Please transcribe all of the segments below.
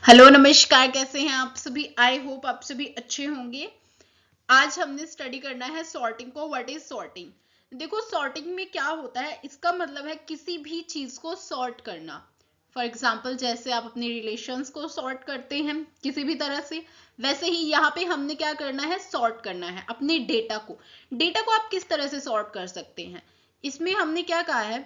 Hello नमस्कार, कैसे हैं आप सभी। आई होप आप सभी अच्छे होंगे। आज हमने स्टडी करना है सॉर्टिंग को। What is sorting. देखो, सॉर्टिंग में क्या होता है, इसका मतलब है किसी भी चीज को सॉर्ट करना। फॉर एग्जाम्पल, जैसे आप अपने रिलेशंस को सॉर्ट करते हैं किसी भी तरह से, वैसे ही यहाँ पे हमने क्या करना है, सॉर्ट करना है अपने डेटा को। डेटा को आप किस तरह से सॉर्ट कर सकते हैं, इसमें हमने क्या कहा है,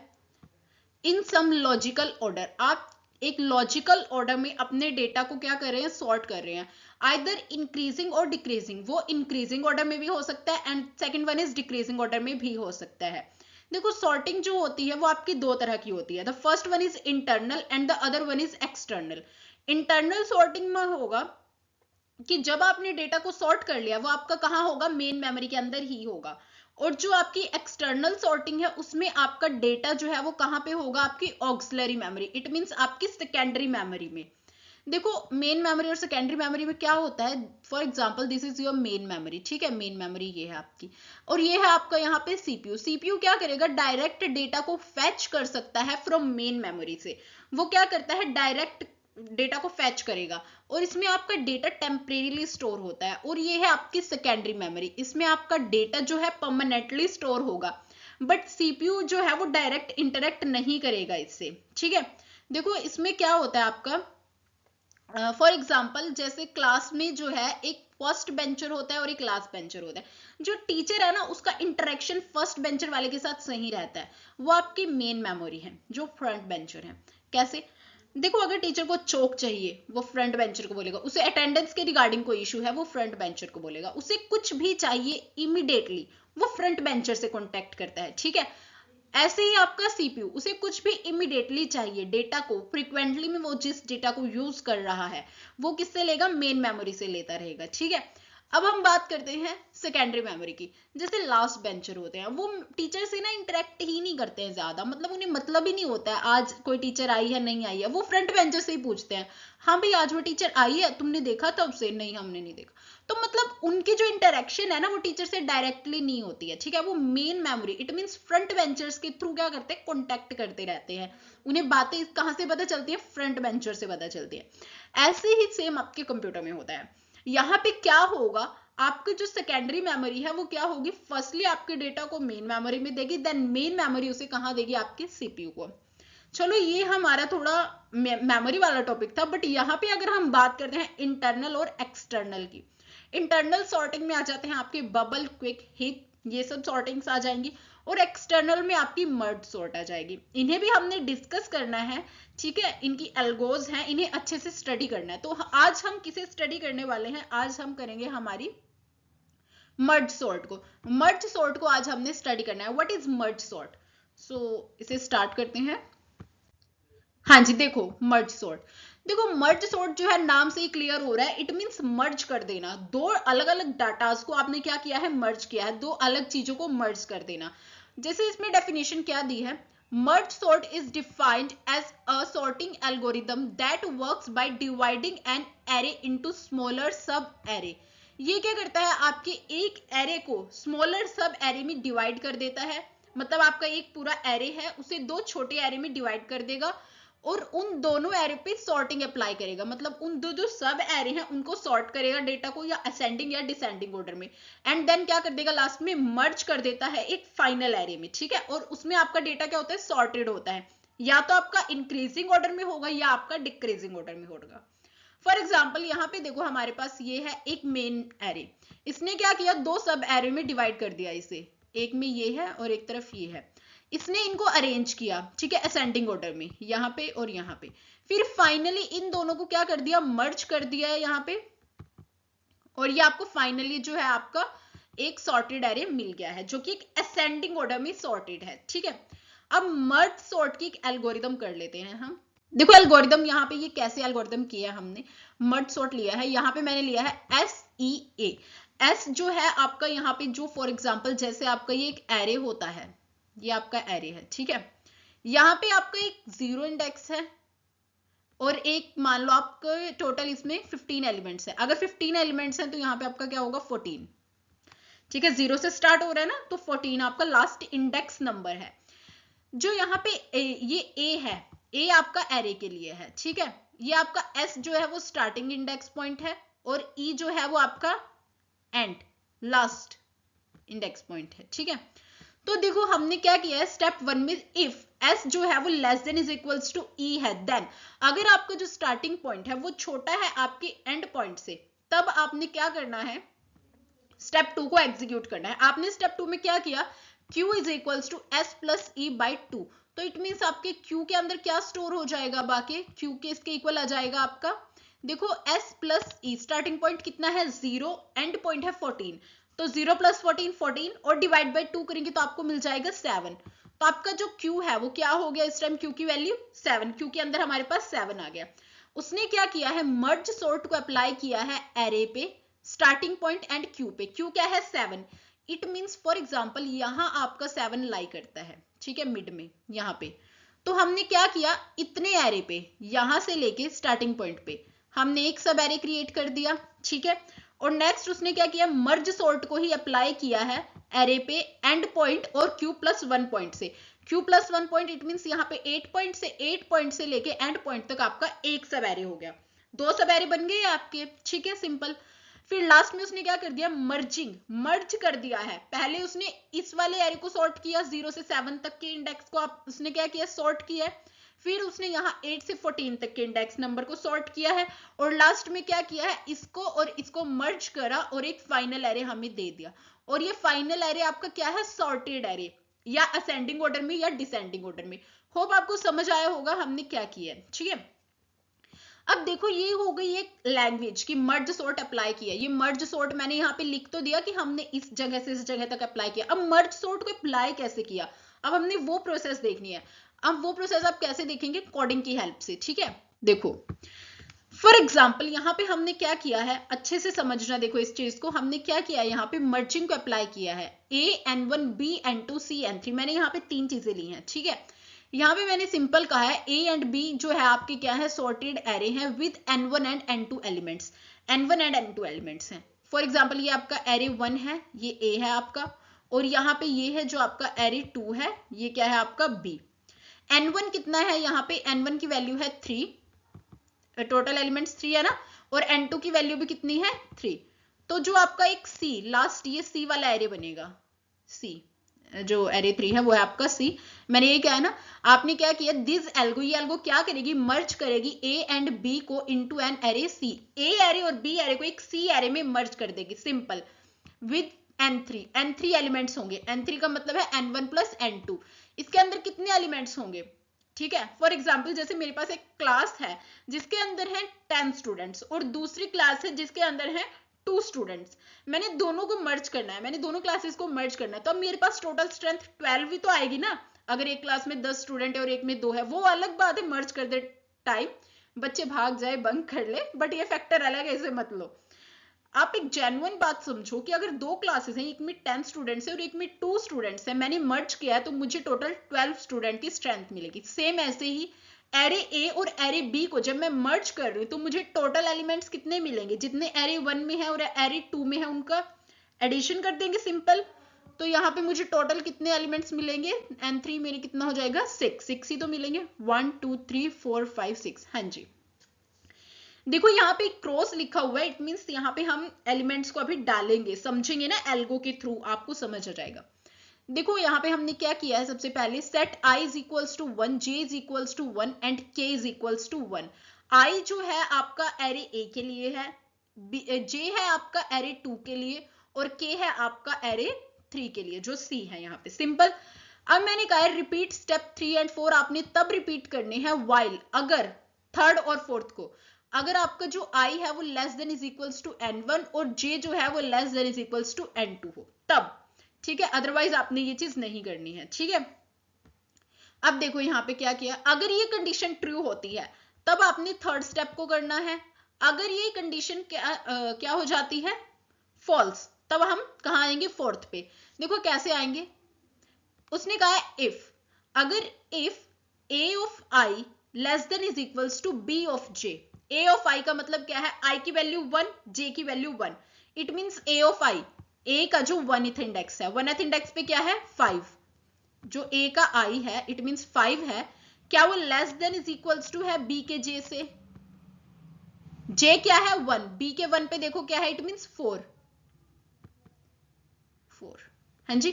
इन सम लॉजिकल ऑर्डर। आप एक लॉजिकल ऑर्डर में अपने डेटा को क्या कर रहे हैं, सॉर्ट कर रहे हैं। आइदर इंक्रीजिंग और डिक्रीजिंग, वो इंक्रीजिंग ऑर्डर में भी हो सकता है and second one is decreasing order में भी हो सकता है। देखो, सॉर्टिंग जो होती है वो आपकी दो तरह की होती है। The first one is internal and the other one is external. Internal sorting में होगा कि जब आपने डेटा को सॉर्ट कर लिया, वो आपका कहाँ होगा, मेन मेमोरी के अंदर ही होगा। और जो आपकी एक्सटर्नल सॉर्टिंग है उसमें आपका डेटा जो है वो कहाँ पे होगा, आपकी ऑक्सिलरी मेमोरी, इट मींस आपकी सेकेंडरी मेमोरी में। देखो, मेन मेमोरी और सेकेंडरी मेमोरी में क्या होता है, for example this is your main memory, ठीक है, मेन मेमोरी ये है आपकी, और ये है आपका यहाँ पे सीपीयू। सीपीयू क्या करेगा, डायरेक्ट डेटा को फैच कर सकता है फ्रॉम मेन मेमोरी से। वो क्या करता है, डायरेक्ट डेटा को फैच करेगा, और इसमें आपका डेटा टेम्परेरीली स्टोर होता है। और ये है आपकी सेकेंडरी मेमोरी, इसमें आपका डेटा जो है परमानेंटली स्टोर होगा, बट सीपीयू जो है वो डायरेक्ट इंटरेक्ट नहीं करेगा इससे, ठीक है। देखो, इसमें क्या होता है आपका, फॉर एग्जाम्पल जैसे क्लास में जो है एक फर्स्ट बेंचर होता है और एक लास्ट बेंचर होता है। जो टीचर है ना, उसका इंटरेक्शन फर्स्ट बेंचर वाले के साथ सही रहता है, वो आपकी मेन मेमोरी है। जो फ्रंट बेंचर है, कैसे, देखो, अगर टीचर को चौक चाहिए वो फ्रंट बेंचर को बोलेगा, उसे अटेंडेंस के रिगार्डिंग कोई इशू है वो फ्रंट बेंचर को बोलेगा, उसे कुछ भी चाहिए इमीडिएटली वो फ्रंट बेंचर से कॉन्टेक्ट करता है, ठीक है। ऐसे ही आपका सीपीयू, उसे कुछ भी इमीडिएटली चाहिए, डेटा को फ्रीक्वेंटली में वो जिस डेटा को यूज कर रहा है वो किससे लेगा, मेन मेमोरी से लेता रहेगा, ठीक है। अब हम बात करते हैं सेकेंडरी मेमोरी की। जैसे लास्ट बेंचर होते हैं, वो टीचर से ना इंटरेक्ट ही नहीं करते हैं ज्यादा, मतलब उन्हें मतलब ही नहीं होता है आज कोई टीचर आई है नहीं आई है, वो फ्रंट बेंचर से ही पूछते हैं, हाँ भाई आज वो टीचर आई है, तुमने देखा था उसे, नहीं हमने नहीं देखा। तो मतलब उनकी जो इंटरेक्शन है ना वो टीचर से डायरेक्टली नहीं होती है, ठीक है। वो main memory, it means front benchers के थ्रू क्या करते हैं, कॉन्टेक्ट करते रहते हैं। उन्हें बातें कहाँ से पता चलती है, फ्रंट बेंचर से पता चलती है। ऐसे ही सेम आपके कंप्यूटर में होता है। यहाँ पे क्या होगा, आपकी जो सेकेंडरी मेमोरी है वो क्या होगी, फर्स्टली आपके डेटा को मेन मेमोरी में देगी, देन मेन मेमोरी उसे कहाँ देगी, आपके सीपीयू को। चलो, ये हमारा थोड़ा मेमोरी वाला टॉपिक था, बट यहाँ पे अगर हम बात करते हैं इंटरनल और एक्सटर्नल की, इंटरनल सॉर्टिंग में आ जाते हैं आपके बबल, क्विक, हिट, ये सब सॉर्टिंग्स आ जाएंगी। और एक्सटर्नल में आपकी मर्ज सॉर्ट आ जाएगी। इन्हें भी हमने डिस्कस करना है, ठीक है, इनकी एल्गोज हैं, इन्हें अच्छे से स्टडी करना है। तो आज हम किसे स्टडी करने वाले हैं, आज हम करेंगे हमारी मर्ज सॉर्ट को। मर्ज सॉर्ट को आज हमने स्टडी करना है। What is merge sort. So इसे स्टार्ट करते हैं। हाँ जी, देखो, मर्ज सॉर्ट। देखो, मर्ज सॉर्ट जो है नाम से ही क्लियर हो रहा है, इट मींस मर्ज कर देना। दो अलग अलग डाटास को आपने क्या किया है, मर्ज किया है, दो अलग चीजों को मर्ज कर देना। जैसे इसमें डेफिनेशन क्या दी है, merge sort is defined as a sorting algorithm that works by dividing an array into smaller sub array. ये क्या करता है, आपके एक एरे को स्मॉलर सब एरे में डिवाइड कर देता है। मतलब आपका एक पूरा एरे है, उसे दो छोटे एरे में डिवाइड कर देगा और उन दोनों एरे पे सॉर्टिंग अप्लाई करेगा। मतलब उन दो जो सब एरे हैं उनको सॉर्ट करेगा डेटा को, या असेंडिंग या डिसेंडिंग ऑर्डर में, एंड देन क्या कर देगा, लास्ट में मर्ज कर देता है एक फाइनल एरे में, ठीक है। और उसमें आपका डेटा क्या होता है, सॉर्टेड होता है, या तो आपका इंक्रीजिंग ऑर्डर में होगा या आपका डिक्रीजिंग ऑर्डर में होगा। फॉर एग्जाम्पल, यहाँ पे देखो हमारे पास ये है एक मेन एरे, इसने क्या किया, दो सब एरे में डिवाइड कर दिया इसे, एक में ये है और एक तरफ ये है। इसने इनको अरेंज किया, ठीक है, असेंडिंग ऑर्डर में, यहाँ पे और यहाँ पे। फिर फाइनली इन दोनों को क्या कर दिया, मर्ज कर दिया है यहाँ पे, और ये आपको फाइनली जो है आपका एक सॉर्टेड एरे मिल गया है, जो कि एक असेंडिंग ऑर्डर में सॉर्टेड है, ठीक है। अब मर्ज सॉर्ट की एक एल्गोरिदम कर लेते हैं हम। देखो, एल्गोरिदम यहाँ पे ये कैसे एल्गोरिदम किया हमने, मर्ज सॉर्ट लिया है, यहाँ पे मैंने लिया है SEA। एस जो है आपका यहाँ पे, जो फॉर एग्जाम्पल जैसे आपका ये एक एरे होता है, ये आपका एरे है, ठीक है। यहाँ पे आपका एक जीरो इंडेक्स है और एक मान लो आपका टोटल इसमें 15 एलिमेंट्स है। अगर 15 एलिमेंट्स हैं तो यहाँ पे आपका क्या होगा, 14, ठीक है। जीरो से स्टार्ट हो रहा है ना, तो 14 आपका लास्ट इंडेक्स नंबर है। जो यहाँ पे ये ए है, ए आपका एरे के लिए है, ठीक है। ये आपका S जो है वो स्टार्टिंग इंडेक्स पॉइंट है और E जो है वो आपका एंड लास्ट इंडेक्स पॉइंट है, ठीक है। तो देखो हमने क्या किया है स्टेप 1 में, इफ S जो है वो less than is equals to E है, देन अगर आपका जो स्टार्टिंग पॉइंट है वो छोटा है आपके एंड पॉइंट से, तब आपने क्या करना है, स्टेप 2 को एग्जीक्यूट करना है। आपने स्टेप 2 में क्या किया, Q is equals to S plus E by 2, तो इट मीन्स आपके Q के अंदर क्या स्टोर हो जाएगा, बाकी Q के इसके इक्वल आ जाएगा आपका, देखो S plus E, starting point कितना है 0, एंड पॉइंट है 14, तो 0 प्लस 14 14 और डिवाइड बाई 2 करेंगे तो आपको मिल जाएगा 7। तो आपका जो Q है वो क्या हो गया, इस टाइम Q की वैल्यू 7, Q के अंदर हमारे पास 7 आ गया। उसने क्या किया है, मर्ज सॉर्ट को अप्लाई किया है एरे पे, स्टार्टिंग पॉइंट एंड Q पे। Q क्या है 7, इट मीन्स फॉर एग्जाम्पल यहाँ आपका 7 लाई करता है, ठीक है, मिड में यहाँ पे। तो हमने क्या किया, इतने एरे पे यहां से लेके स्टार्टिंग पॉइंट पे हमने एक सब एरे क्रिएट कर दिया, ठीक है। और नेक्स्ट उसने क्या किया, मर्ज सॉर्ट को ही अप्लाई किया है एरे पे एंड पॉइंट और Q प्लस 1 पॉइंट से। Q plus 1 point it means यहाँ पे 8 पॉइंट से लेके एंड पॉइंट तक आपका एक सब एरे हो गया, 2 सब एरे बन गए आपके, ठीक है, सिंपल। फिर लास्ट में उसने क्या कर दिया, मर्ज कर दिया है। पहले उसने इस वाले एरे को सॉर्ट किया, 0 से 7 तक के इंडेक्स को आप उसने क्या किया, सॉर्ट किया है। फिर उसने यहाँ 8 से 14 तक के इंडेक्स नंबर को सॉर्ट किया है, और लास्ट में क्या किया है, इसको और इसको मर्ज करा और एक फाइनल एरे हमें दे दिया। और ये फाइनल एरे आपका क्या है, सॉर्टेड एरे, या असेंडिंग ऑर्डर में या डिसेंडिंग ऑर्डर में। होप आपको समझ आया होगा हमने क्या किया है, ठीक है। अब देखो ये हो गई एक लैंग्वेज की मर्ज सॉर्ट अप्लाई किया। ये मर्ज सॉर्ट मैंने यहाँ पे लिख तो दिया कि हमने इस जगह से इस जगह तक अप्लाई किया। अब मर्ज सॉर्ट को अप्लाई कैसे किया, अब हमने वो प्रोसेस देखनी है। अब वो प्रोसेस आप कैसे देखेंगे, कोडिंग की हेल्प से, ठीक है। देखो फॉर एग्जाम्पल यहाँ पे हमने क्या किया है, अच्छे से समझना, देखो इस चीज को हमने क्या किया है, यहाँ पे मर्जिंग को अप्लाई किया है, A N1 B N2 C N3, मैंने यहाँ पे 3 चीजें ली हैं, ठीक है। यहाँ पे मैंने सिंपल कहा है A एंड B जो है आपके क्या है, सॉर्टेड एरे हैं with N1 and N2 elements, N1 and N2 elements हैं। फॉर एग्जाम्पल ये आपका एरे 1 है, ये A है आपका, और यहाँ पे ये है जो आपका एरे 2 है, ये क्या है आपका B। N1 कितना है, यहाँ पे N1 की वैल्यू है 3, टोटल एलिमेंट्स 3 है ना, और N2 की वैल्यू भी कितनी है 3। तो जो आपका एक C लास्ट, ये C वाला एरे बनेगा, C जो एरे 3 है वो है आपका C। मैंने ये क्या है ना, आपने क्या किया, दिस एल्गो, ये एल्गो क्या करेगी, मर्ज करेगी A एंड B को into an array C, A array और B एरे को एक C एरे में मर्ज कर देगी, सिंपल, विद N3 एलिमेंट्स होंगे। N3 का मतलब है N1 प्लस N2। इसके अंदर कितने एलिमेंट्स होंगे, ठीक है। फॉर एग्जाम्पल जैसे मेरे पास एक क्लास है जिसके अंदर है 10 स्टूडेंट्स और दूसरी क्लास है जिसके अंदर है 2 स्टूडेंट्स, मैंने दोनों को मर्ज करना है, मैंने दोनों क्लासेस को मर्ज करना है, तो अब मेरे पास टोटल स्ट्रेंथ 12 ही तो आएगी ना। अगर एक क्लास में 10 स्टूडेंट है और एक में 2 है, वो अलग बात है, मर्ज कर दे टाइम, बच्चे भाग जाए बंक कर ले, बट ये फैक्टर अलग है, इसे मत लो। आप एक जेन्युइन बात समझो कि अगर 2 क्लासेस हैं, एक में 10 स्टूडेंट्स है और एक में 2 स्टूडेंट्स है, मैंने मर्ज किया है तो मुझे टोटल 12 स्टूडेंट की स्ट्रेंथ मिलेगी। सेम ऐसे ही एरे A और एरे B को जब मैं मर्ज कर रही हूँ तो मुझे टोटल एलिमेंट्स कितने मिलेंगे, जितने एरे 1 में है और एरे 2 में है उनका एडिशन कर देंगे, सिंपल। तो यहाँ पे मुझे टोटल कितने एलिमेंट्स मिलेंगे, N3 मेरी कितना हो जाएगा 6 ही तो मिलेंगे, 1 2 3 4 5 6, हाँ जी। देखो यहाँ पे क्रॉस लिखा हुआ है, इट मींस यहाँ पे हम एलिमेंट्स को अभी डालेंगे, समझेंगे ना एल्गो के थ्रू, आपको समझ आ जाएगा। देखो यहाँ पे हमने क्या किया है, सबसे पहले set I is equals to 1, J is equals to 1 and K is equals to 1। I जो है आपका एरे A के लिए है, J है आपका एरे 2 के लिए, और K है आपका एरे 3 के लिए, जो C है यहाँ पे, सिंपल। अब मैंने कहा है रिपीट स्टेप 3 एंड 4 आपने तब रिपीट करने हैं वाइल, अगर थर्ड और फोर्थ को, अगर आपका जो I है वो less than is equals to N1 और J जो है वो less than is equals to N2 हो, तब, ठीक है, अदरवाइज आपने ये चीज नहीं करनी है, ठीक है। अब देखो यहाँ पे क्या किया, अगर ये कंडीशन ट्रू होती है तब आपने थर्ड स्टेप को करना है, अगर ये कंडीशन क्या हो जाती है, फॉल्स, तब हम कहाँ आएंगे, फोर्थ पे। देखो कैसे आएंगे, उसने कहा है इफ, अगर if A of I less than is equals to B of J, A of I का मतलब क्या है, I की वैल्यू 1, J की value 1, it means A of I, A का जो 1th इंडेक्स है, 1th इंडेक्स पे क्या है 5, जो A का I है इट मींस 5 है, क्या वो less than is equals to है B के J से, जे क्या है 1, बी के 1 पे देखो क्या है, इट मींस 4। हाँ जी,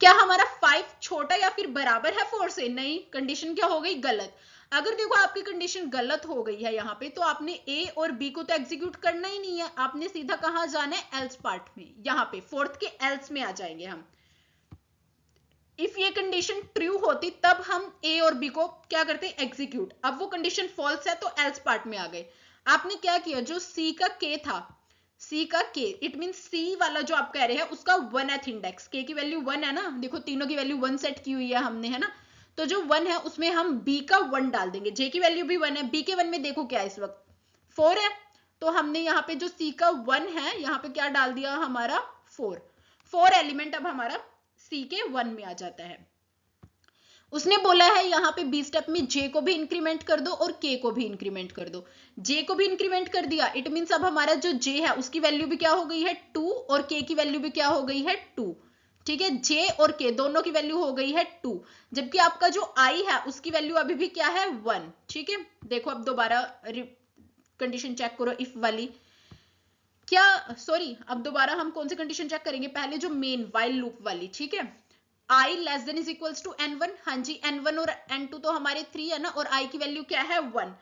क्या हमारा 5 छोटा या फिर बराबर है 4 से? नहीं, कंडीशन क्या हो गई, गलत। अगर देखो आपकी कंडीशन गलत हो गई है यहाँ पे, तो आपने ए और बी को तो एग्जीक्यूट करना ही नहीं है, आपने सीधा कहां जाना है, एल्स पार्ट में। यहाँ पे फोर्थ के एल्स में आ जाएंगे हम। इफ ये कंडीशन ट्रू होती तब हम ए और बी को क्या करते, एग्जीक्यूट। अब वो कंडीशन फॉल्स है तो एल्स पार्ट में आ गए। आपने क्या किया, जो सी का के था, सी का के, इट मीन सी वाला जो आप कह रहे हैं उसका 1th इंडेक्स, के की वैल्यू 1 है ना, देखो तीनों की वैल्यू 1 सेट की हुई है हमने, है ना। तो जो 1 है उसमें हम बी का 1 डाल देंगे, जे की वैल्यू भी 1 है, बी के 1 में देखो क्या है इस वक्त 4 है, तो हमने यहाँ पे जो सी का 1 है यहाँ पे क्या डाल दिया, हमारा 4 एलिमेंट अब हमारा सी के 1 में आ जाता है। उसने बोला है यहाँ पे बी स्टेप में जे को भी इंक्रीमेंट कर दो और के को भी इंक्रीमेंट कर दो। जे को भी इंक्रीमेंट कर दिया, इट मींस अब हमारा जो जे है उसकी वैल्यू भी क्या हो गई है 2 और के की वैल्यू भी क्या हो गई है 2। ठीक है, जे और के दोनों की वैल्यू हो गई है 2, जबकि आपका जो आई है उसकी वैल्यू अभी भी क्या है 1। ठीक है, देखो अब दोबारा कंडीशन चेक करो, इफ वाली क्या, सॉरी अब दोबारा हम कौन सी कंडीशन चेक करेंगे, पहले जो मेन वाइल लूप वाली। ठीक है, i less than is equals to n1, हाँ जी n1 और n2 तो हमारे 3 है ना, और i की वैल्यू क्या है 1,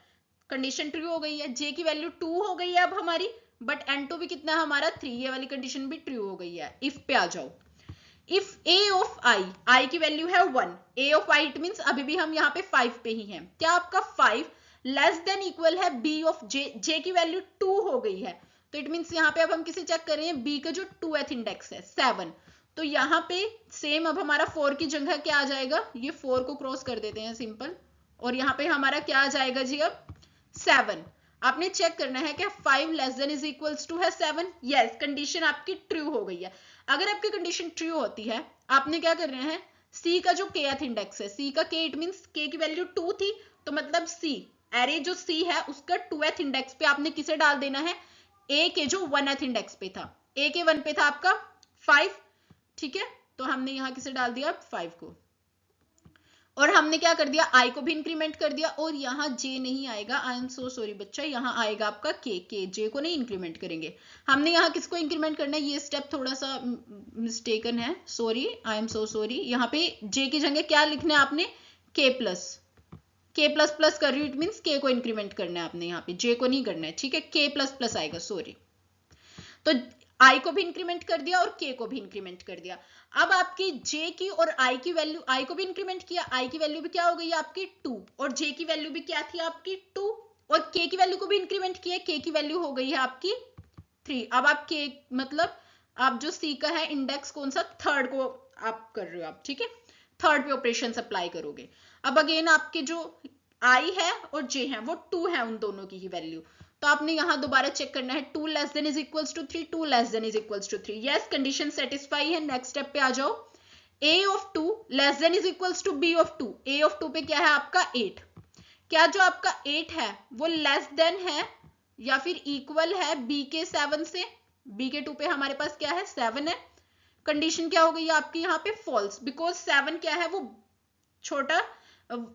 कंडीशन ट्रू हो गई है। j की वैल्यू 2 हो गई है अब हमारी, बट n2 भी कितना हमारा 3, ये वाली कंडीशन भी ट्रू हो गई है। इफ पे आ जाओ, इफ a ऑफ i की वैल्यू है 1, a of i it means अभी भी हम यहाँ पे 5 पे ही हैं, क्या आपका 5 लेस देन इक्वल है b ऑफ j की वैल्यू 2 हो गई है, तो इट मींस यहाँ पे अब हम किसे चेक कर रहे हैं, b का जो 2th इंडेक्स है 7, तो यहाँ पे सेम अब हमारा 4 की जगह क्या आ जाएगा, ये 4 को क्रॉस कर देते हैं सिंपल, और यहाँ पे हमारा क्या आ जाएगा जी अब 7। आपने चेक करना है कि 5 less than is equals to है 7, यस कंडीशन आपकी ट्रू हो गई है। अगर आपकी कंडीशन ट्रू होती है, आपने क्या करना है, सी का जो kth इंडेक्स है, सी का k इट मींस k की वैल्यू 2 थी, तो मतलब सी एरे जो सी है उसका 2th इंडेक्स पे आपने किसे डाल देना है, a के जो 1th इंडेक्स पे था, a के 1 पे था आपका 5। ठीक है, तो हमने यहां किसे डाल दिया 5 को, और हमने क्या कर दिया, i को भी इंक्रीमेंट कर दिया, और यहाँ j नहीं आएगा, आई एम सो सॉरी बच्चा, यहाँ आएगा आपका k, j को नहीं इंक्रीमेंट करेंगे। हमने यहाँ किसको इंक्रीमेंट करना है, ये स्टेप थोड़ा सा मिस्टेकन है, sorry I am so sorry. यहाँ पे j की जगह क्या लिखना है आपने, k प्लस प्लस कर रही हूँ, इट मीन्स k को इंक्रीमेंट करना है आपने, यहाँ पे j को नहीं करना है। ठीक है, k प्लस प्लस आएगा, सॉरी। तो i को भी इंक्रीमेंट कर दिया और k को भी इंक्रीमेंट कर दिया। अब आपकी j की और i की वैल्यू, i को भी इंक्रीमेंट किया, i की वैल्यू भी क्या हो गई है आपकी 2, और j की वैल्यू भी क्या थी आपकी 2, और k की वैल्यू को भी इंक्रीमेंट किया, k की वैल्यू हो गई है आपकी 3। अब आप k मतलब आप जो c का है इंडेक्स कौन सा, थर्ड को आप कर रहे हो आप, ठीक है, थर्ड पे ऑपरेशन अप्लाई करोगे। अब अगेन आपके जो i है और j है वो 2 है, उन दोनों की ही वैल्यू, तो आपने यहां दोबारा चेक करना है 2 less than is equals to 3, 2 less than is equals to 3, yes condition satisfy है। नेक्स्ट स्टेप पे आ जाओ, a of 2 less than is equals to b of 2, a of 2 पे क्या है आपका 8, क्या जो आपका 8 है वो लेस देन है या फिर इक्वल है b के 7 से, b के 2 पे हमारे पास क्या है 7 है, कंडीशन क्या हो गई है आपकी यहाँ पे फॉल्स, बिकॉज 7 क्या है वो छोटा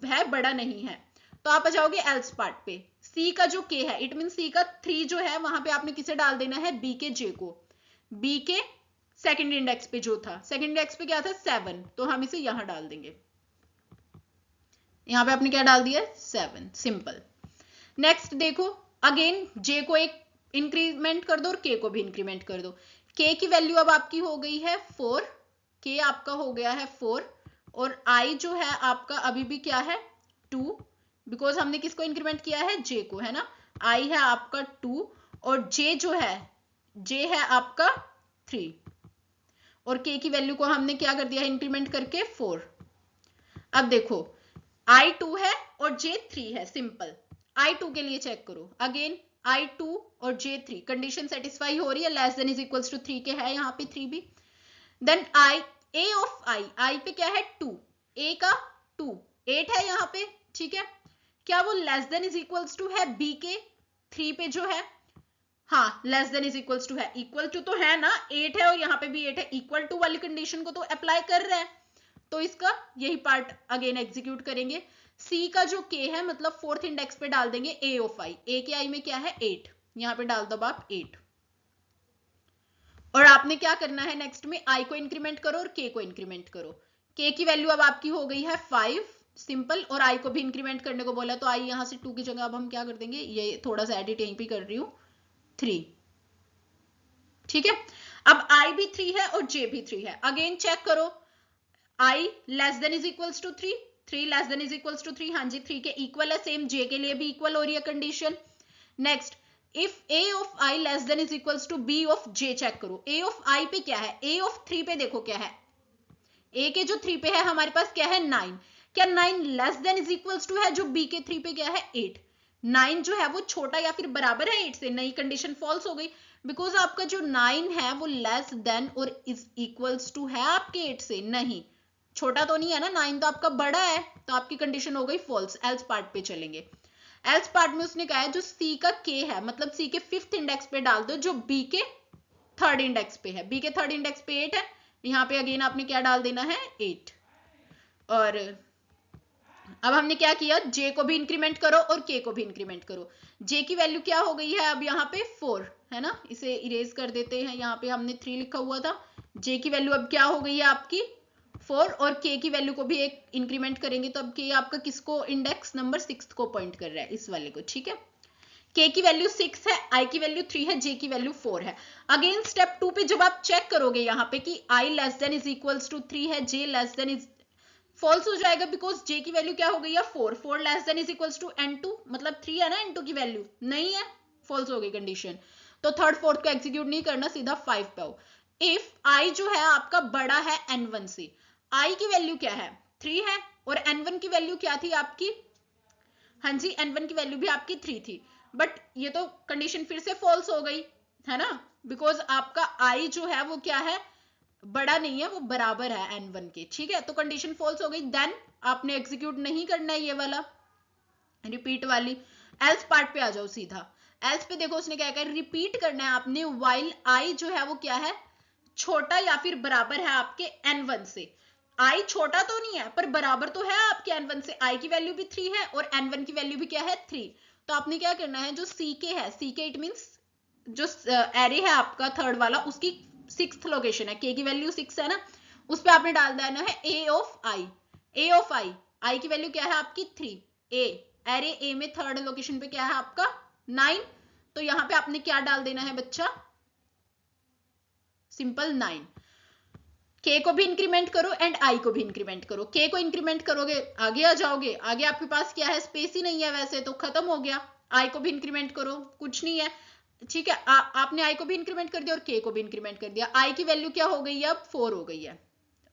है बड़ा नहीं है। तो आप आ जाओगे एल्स पार्ट पे, c का जो k है इट मीन c का 3 जो है वहां पे आपने किसे डाल देना है, b के j को, b के सेकंड इंडेक्स पे जो था, सेकंड इंडेक्स पे क्या था 7, तो हम इसे यहां डाल देंगे, यहां पे आपने क्या डाल दिया 7, सिंपल। नेक्स्ट देखो, अगेन j को एक इंक्रीमेंट कर दो और k को भी इंक्रीमेंट कर दो, k की वैल्यू अब आपकी हो गई है 4, k आपका हो गया है 4, और i जो है आपका अभी भी क्या है 2, बिकॉज हमने किसको इंक्रीमेंट किया है j को, है ना, i है आपका 2 और j जो है j है आपका 3, और k की वैल्यू को हमने क्या कर दिया है इंक्रीमेंट करके 4। अब देखो i 2 है और j 3 है, सिंपल। i 2 के लिए चेक करो, अगेन i 2 और j 3 कंडीशन सेटिस्फाई हो रही है, less than is equals to 3 के है यहाँ पे 3 भी। Then i a of i पे क्या है 2, a का 2 8 है यहाँ पे, ठीक है, क्या वो less than is equals to है b के 3 पे जो है, हाँ less than is equals to है, इक्वल टू तो है ना, 8 है और यहाँ पे भी 8 है, इक्वल टू वाली कंडीशन को तो अप्लाई कर रहा है, तो इसका यही पार्ट अगेन एग्जीक्यूट करेंगे। c का जो k है मतलब 4th इंडेक्स पे डाल देंगे a ऑफ i, a के i में क्या है 8, यहाँ पे डाल दो आप 8। और आपने क्या करना है नेक्स्ट में, i को इंक्रीमेंट करो और k को इंक्रीमेंट करो। k की वैल्यू अब आपकी हो गई है 5 सिंपल, और i को भी इंक्रीमेंट करने को बोला, तो i यहां से 2 की जगह अब हम क्या कर देंगे, ये थोड़ा सा एडिट यहीं पे कर रही हूं, 3। ठीक है, अब i भी 3 है और j भी 3 है। अगेन चेक करो, i less than is equals to 3, 3 less than is equals to 3, हाँ जी 3 के इक्वल है, सेम j के लिए भी इक्वल हो रही है condition. Next, if a of i less than is equals to b of j, check करो a ऑफ i पे क्या है, a ऑफ 3 पे देखो क्या है, a के जो 3 पे है हमारे पास क्या है 9, क्या 9 less than is equals to है जो b के 3 पे क्या है 8, 9 जो है वो छोटा या फिर बराबर है 8 से, नई कंडीशन फॉल्स हो गई, बिकॉज आपका जो 9 है वो लेस देन और इज इक्वल्स टू है आपके 8 से, नहीं छोटा तो नहीं है ना, 9 तो आपका बड़ा है, तो आपकी कंडीशन हो गई फॉल्स। एल्स पार्ट पे चलेंगे, एल्स पार्ट में उसने कहा है जो सी का के है, मतलब सी के 5th इंडेक्स पे डाल दो जो बी के 3rd इंडेक्स पे है, बी के 3rd इंडेक्स पे 8 है, यहाँ पे अगेन आपने क्या डाल देना है 8। और अब हमने क्या किया, जे को भी इंक्रीमेंट करो और के को भी इंक्रीमेंट करो। जे की वैल्यू क्या हो गई है अब यहाँ पे 4 है ना, इसे इरेज कर देते हैं, यहाँ पे हमने 3 लिखा हुआ था, जे की वैल्यू अब क्या हो गई है आपकी 4, और के की वैल्यू को भी एक इंक्रीमेंट करेंगे, तो अब के आपका किसको इंडेक्स नंबर 6 को पॉइंट कर रहा है, इस वाले को। ठीक है, के की वैल्यू 6 है, आई की वैल्यू 3 है, जे की वैल्यू 4 है। अगेन स्टेप 2 पे जब आप चेक करोगे यहाँ पे कि I less than is equals to 3 है, J less than is false हो जाएगा, बिकॉज जे की वैल्यू क्या हो गई है 4, 4 less than is equals to n2, मतलब 3 है ना, n2 की वैल्यू नहीं है, फॉल्स हो गई कंडीशन, तो 3rd 4th को एग्जीक्यूट नहीं करना, सीधा 5 पे आओ। इफ i जो है आपका बड़ा है n1 से, i की वैल्यू क्या है 3 है, और n1 की वैल्यू क्या थी आपकी, हाँ जी n1 की वैल्यू भी आपकी 3 थी, बट ये तो कंडीशन फिर से फॉल्स हो गई है ना, बिकॉज आपका i जो है वो क्या है, बड़ा नहीं है, वो बराबर है n1 के। ठीक है, तो कंडीशन फॉल्स हो गई, देन आपने एग्जीक्यूट नहीं करना है ये वाला रिपीट वाली। एल्स पार्ट पे आ जाओ सीधा, एल्स पे देखो उसने क्या कहा, रिपीट करना है आपने व्हाइल i जो है वो क्या है, छोटा या फिर बराबर है आपके n1 से। i छोटा तो नहीं है पर बराबर तो है आपके n1 से, i की वैल्यू भी 3 है और n1 की वैल्यू भी क्या है 3, तो आपने क्या करना है, जो ck है, ck इट मींस जो एरे है आपका 3rd वाला, उसकी 6th लोकेशन है, k की वैल्यू 6 है ना, उस पे आपने डाल देना है a of i, a of i की वैल्यू क्या है आपकी 3, a एरे a में 3rd लोकेशन पे क्या है आपका 9, तो यहां पे आपने क्या डाल देना है बच्चा, सिंपल 9। k को भी इंक्रीमेंट करो एंड i को भी इंक्रीमेंट करो, k को इंक्रीमेंट करोगे आगे आ जाओगे, आगे आपके पास क्या है, स्पेस ही नहीं है वैसे तो खत्म हो गया, i को भी इंक्रीमेंट करो, कुछ नहीं है। ठीक है, आपने i को भी इंक्रीमेंट कर दिया और k को भी इंक्रीमेंट कर दिया, i की वैल्यू क्या हो गई है अब 4 हो गई है,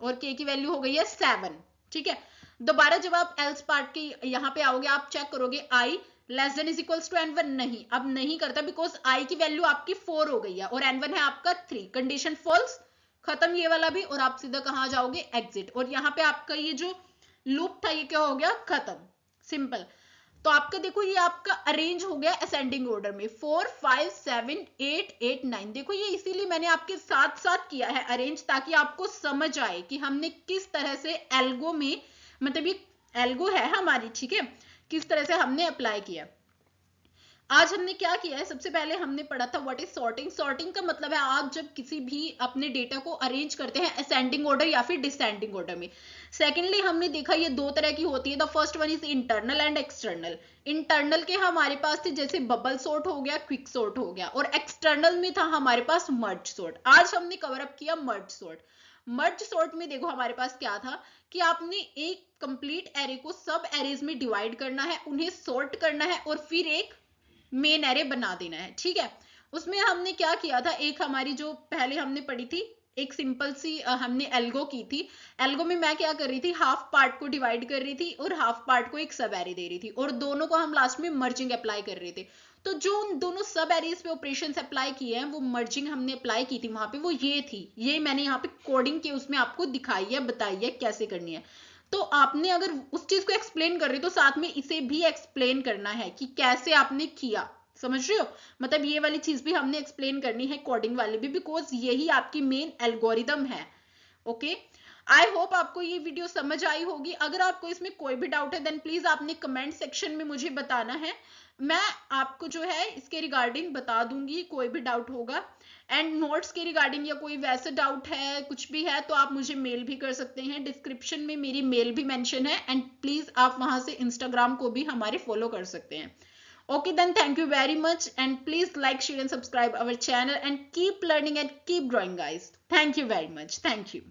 और k की वैल्यू हो गई है 7। ठीक है, दोबारा जब आप एल्स पार्ट के यहाँ पे आओगे, आप चेक करोगे i less than is equals to n1, नहीं अब नहीं करता, बिकॉज i की वैल्यू आपकी 4 हो गई है और n1 है आपका 3, कंडीशन फॉल्स, खत्म ये वाला भी, और आप सीधा कहां जाओगे एग्जिट, और यहाँ पे आपका ये जो लूप था ये क्या हो गया खत्म, सिंपल। तो आपका देखो ये आपका अरेंज हो गया असेंडिंग ऑर्डर में, 4 5 7 8 8 9, देखो ये इसीलिए मैंने आपके साथ साथ किया है अरेंज, ताकि आपको समझ आए कि हमने किस तरह से एल्गो में, मतलब ये एल्गो है हमारी, ठीक है, किस तरह से हमने अप्लाई किया। आज हमने क्या किया है, सबसे पहले हमने पढ़ा था व्हाट इज सॉर्टिंग। सॉर्टिंग का मतलब है आप जब किसी भी अपने डेटा को अरेंज करते हैं असेंडिंग ऑर्डर या फिर डिसेंडिंग ऑर्डर में। सेकेंडली हमने देखा ये 2 तरह की होती है, the first one is internal and external. Internal के हमारे पास थे जैसे बबल सॉर्ट हो गया, क्विक सॉर्ट हो गया, और एक्सटर्नल में था हमारे पास मर्ज सॉर्ट। आज हमने कवर अप किया मर्ज सॉर्ट। मर्ज सॉर्ट में देखो हमारे पास क्या था कि आपने एक कंप्लीट एरे को सब एरेज में डिवाइड करना है, उन्हें सॉर्ट करना है और फिर एक मेन एरे बना देना है। ठीक है, उसमें हमने क्या किया था, एक हमारी जो पहले हमने पढ़ी थी एक सिंपल सी हमने एल्गो की थी। एल्गो में मैं क्या कर रही थी, हाफ पार्ट को डिवाइड कर रही थी और हाफ पार्ट को एक सब एरे दे रही थी, और दोनों को हम लास्ट में मर्जिंग अप्लाई कर रहे थे। तो जो उन दोनों सब एरेज पे ऑपरेशन अप्लाई किए हैं वो मर्जिंग हमने अप्लाई की थी वहां पे, वो ये थी, ये मैंने यहाँ पे कोडिंग के उसमें आपको दिखाई है, बताई है कैसे करनी है। तो आपने अगर उस चीज को एक्सप्लेन कर रही हो तो साथ में इसे भी एक्सप्लेन करना है कि कैसे आपने किया, समझ रहे हो, मतलब ये वाली चीज भी हमने एक्सप्लेन करनी है कोडिंग वाली भी, बिकॉज यही आपकी मेन एल्गोरिदम है। ओके, आई होप आपको ये वीडियो समझ आई होगी। अगर आपको इसमें कोई भी डाउट है देन प्लीज आपने कमेंट सेक्शन में मुझे बताना है। मैं आपको जो है इसके रिगार्डिंग बता दूंगी, कोई भी डाउट होगा। एंड नोट्स के रिगार्डिंग या कोई वैसे डाउट है, कुछ भी है, तो आप मुझे मेल भी कर सकते हैं। डिस्क्रिप्शन में मेरी मेल भी मेंशन है, एंड प्लीज आप वहां से इंस्टाग्राम को भी हमारे फॉलो कर सकते हैं। Okay, then thank you very much, and please like, share and subscribe our channel, and keep learning and keep growing, guys. Thank you very much. Thank you.